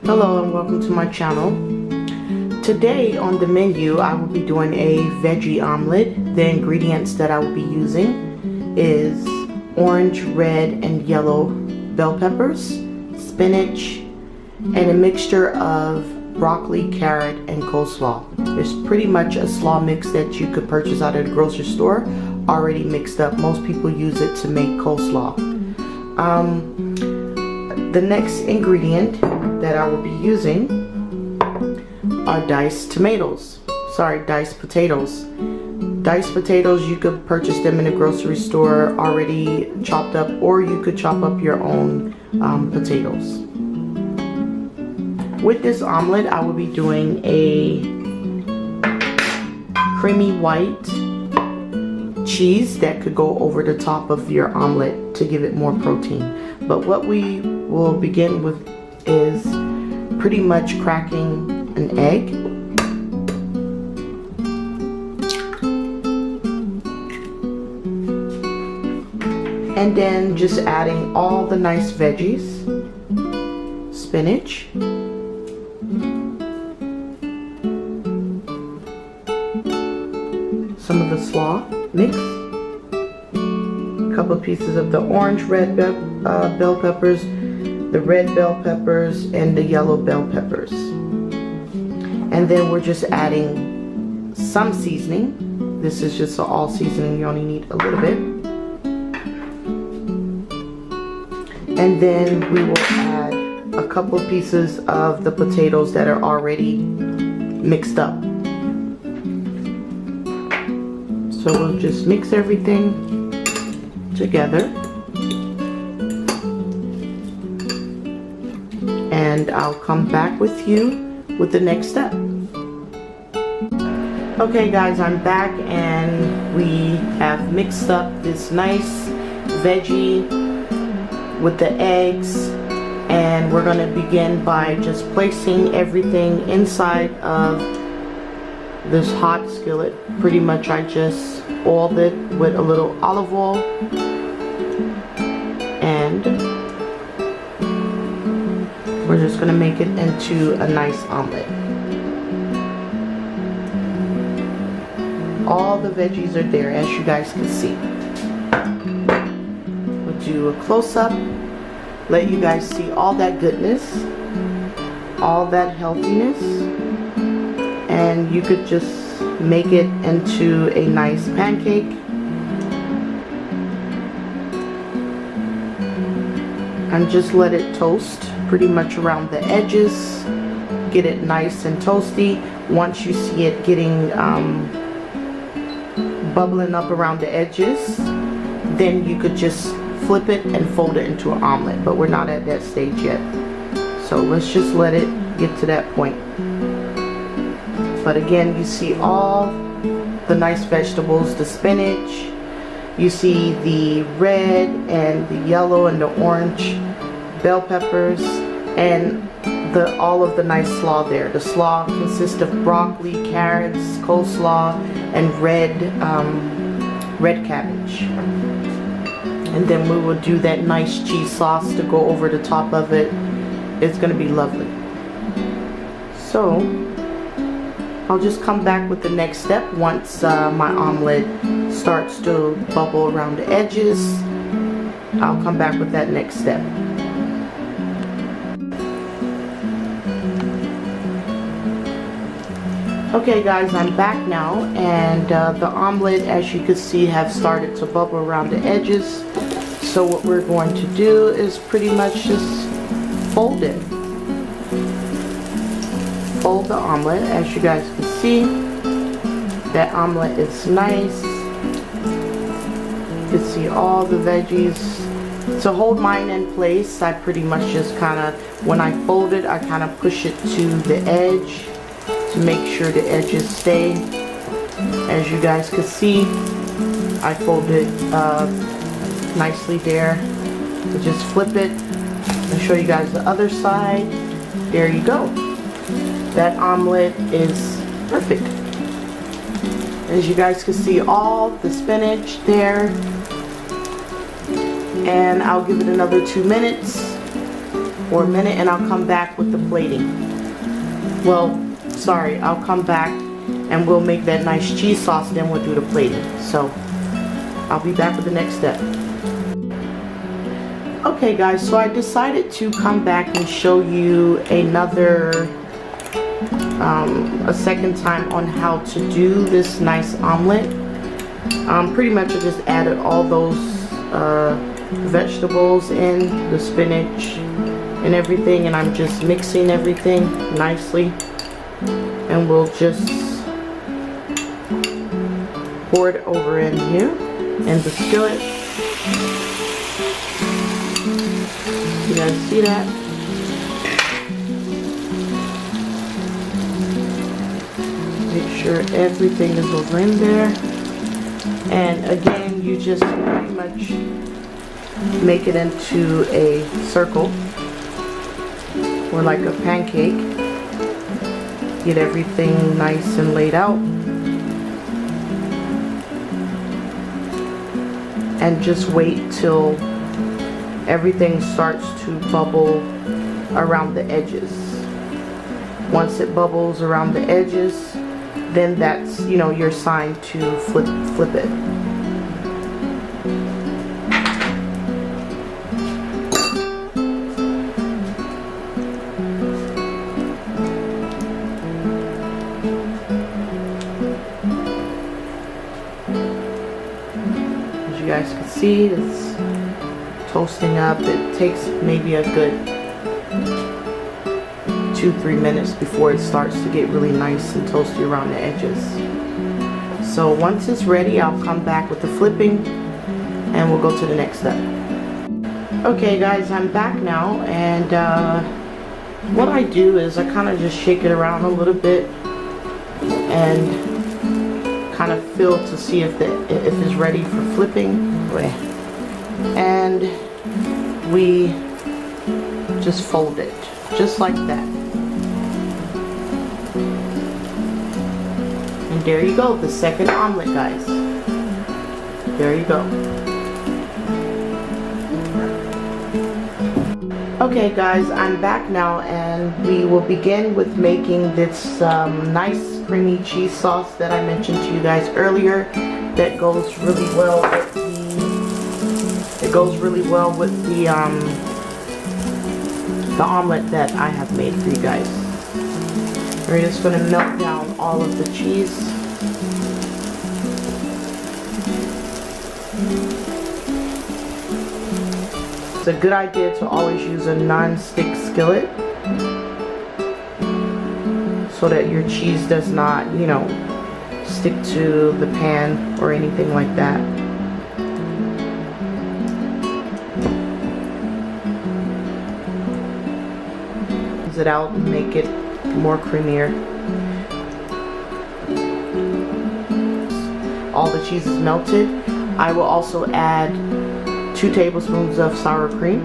Hello and welcome to my channel. Today on the menu I will be doing a veggie omelet. The ingredients that I will be using is orange, red, and yellow bell peppers, spinach, and a mixture of broccoli, carrot, and coleslaw. It's pretty much a slaw mix that you could purchase out of the grocery store, already mixed up. Most people use it to make coleslaw. The next ingredient that I will be using are diced potatoes. Diced potatoes, you could purchase them in a grocery store already chopped up, or you could chop up your own potatoes. With this omelet, I will be doing a creamy white cheese that could go over the top of your omelet to give it more protein. But what we will begin with is pretty much cracking an egg. And then just adding all the nice veggies, spinach, some of the slaw mix, a couple pieces of the orange red bell peppers, the red bell peppers, and the yellow bell peppers. And then we're just adding some seasoning. This is just an all seasoning, you only need a little bit. And then we will add a couple pieces of the potatoes that are already mixed up. So we'll just mix everything together. And I'll come back with you with the next step. Okay guys, I'm back and we have mixed up this nice veggie with the eggs, and we're going to begin by just placing everything inside of this hot skillet. Pretty much I just oiled it with a little olive oil, and we're just going to make it into a nice omelet. All the veggies are there, as you guys can see. We'll do a close-up, let you guys see all that goodness, all that healthiness, and you could just make it into a nice pancake. And just let it toast pretty much around the edges. Get it nice and toasty. Once you see it getting bubbling up around the edges, then you could just flip it and fold it into an omelet. But we're not at that stage yet, so let's just let it get to that point. But again, you see all the nice vegetables, the spinach, you see the red and the yellow and the orange bell peppers, and all of the nice slaw there. The slaw consists of broccoli, carrots, coleslaw, and red cabbage. And then we will do that nice cheese sauce to go over the top of it. It's going to be lovely. So I'll just come back with the next step once my omelet starts to bubble around the edges. I'll come back with that next step. Okay guys, I'm back now, and the omelet, as you can see, have started to bubble around the edges. So what we're going to do is pretty much just fold it. Fold the omelet. As you guys can see, that omelet is nice. You can see all the veggies. To hold mine in place, I pretty much just kind of, when I fold it, I kind of push it to the edge to make sure the edges stay. As you guys can see, I folded nicely there. So just flip it and show you guys the other side. There you go. That omelet is perfect. As you guys can see, all the spinach there. And I'll give it another 2 minutes or a minute, and I'll come back with the plating. Well, sorry, I'll come back and we'll make that nice cheese sauce, then we'll do the plating. So I'll be back with the next step. Okay guys, so I decided to come back and show you another a second time on how to do this nice omelet. Pretty much I just added all those vegetables in, the spinach and everything, and I'm just mixing everything nicely, and we'll just pour it over in here in the skillet. You guys see that? Make sure everything is over in there. And again, you just pretty much make it into a circle or like a pancake. Get everything nice and laid out. And just wait till everything starts to bubble around the edges. Once it bubbles around the edges, then that's, you know, your sign to flip it. As you guys can see, it's toasting up. It takes maybe a good 2-3 minutes before it starts to get really nice and toasty around the edges. So once it's ready, I'll come back with the flipping and we'll go to the next step. Okay guys, I'm back now, and what I do is I kind of just shake it around a little bit and kind of feel to see if it's ready for flipping. And we just fold it just like that. And there you go, the second omelet, guys. There you go. Okay guys, I'm back now, and we will begin with making this nice creamy cheese sauce that I mentioned to you guys earlier. That goes really well with the omelet that I have made for you guys. We're just going to melt down all of the cheese. It's a good idea to always use a non-stick skillet so that your cheese does not, you know, stick to the pan or anything like that. It out and make it more creamier. All the cheese is melted. I will also add 2 tablespoons of sour cream.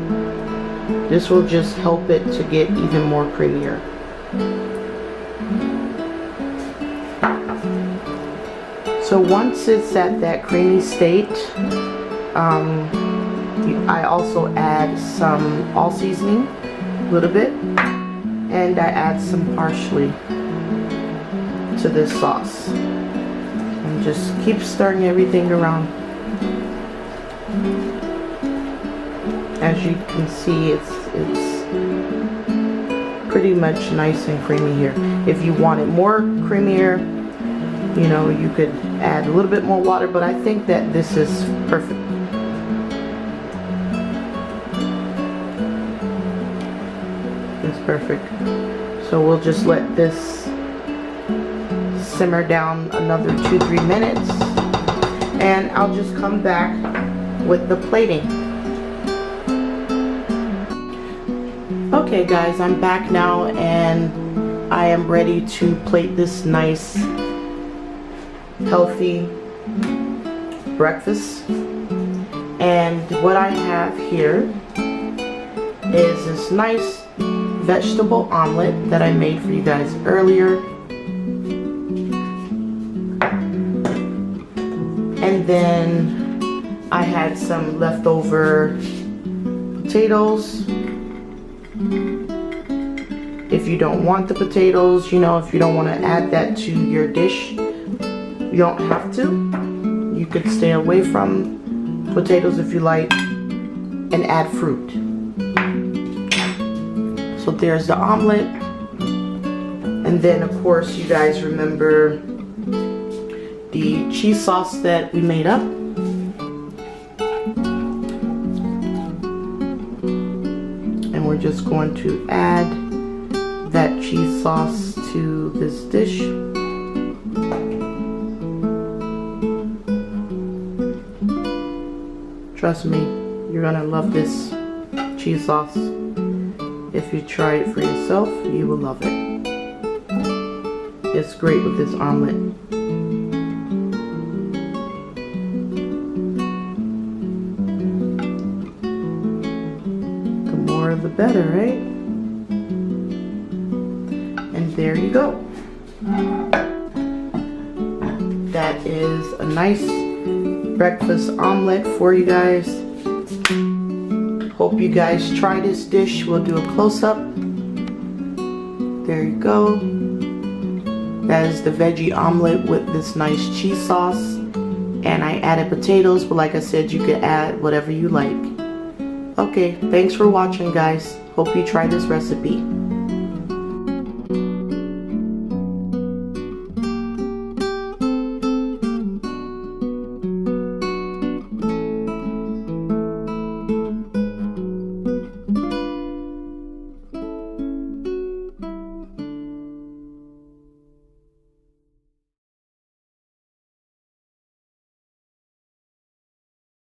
This will just help it to get even more creamier. So once it's at that creamy state, I also add some all seasoning, a little bit. And I add some parsley to this sauce, and just keep stirring everything around. As you can see, it's pretty much nice and creamy here. If you want it more creamier, you know, you could add a little bit more water, but I think that this is perfect. It's perfect. So we'll just let this simmer down another 2-3 minutes, and I'll just come back with the plating. Okay guys, I'm back now, and I am ready to plate this nice, healthy breakfast. And what I have here is this nice vegetable omelet that I made for you guys earlier. And then I had some leftover potatoes. If you don't want the potatoes, you know, if you don't want to add that to your dish, you don't have to. You could stay away from potatoes if you like and add fruit. So there's the omelet. And then of course you guys remember the cheese sauce that we made up. And we're just going to add that cheese sauce to this dish. Trust me, you're gonna love this cheese sauce. If you try it for yourself, you will love it. It's great with this omelet. The more the better, right? And there you go. That is a nice breakfast omelet for you guys. Hope you guys try this dish. We'll do a close-up. There you go. That is the veggie omelet with this nice cheese sauce. And I added potatoes, but like I said, you could add whatever you like. Okay, thanks for watching, guys. Hope you try this recipe.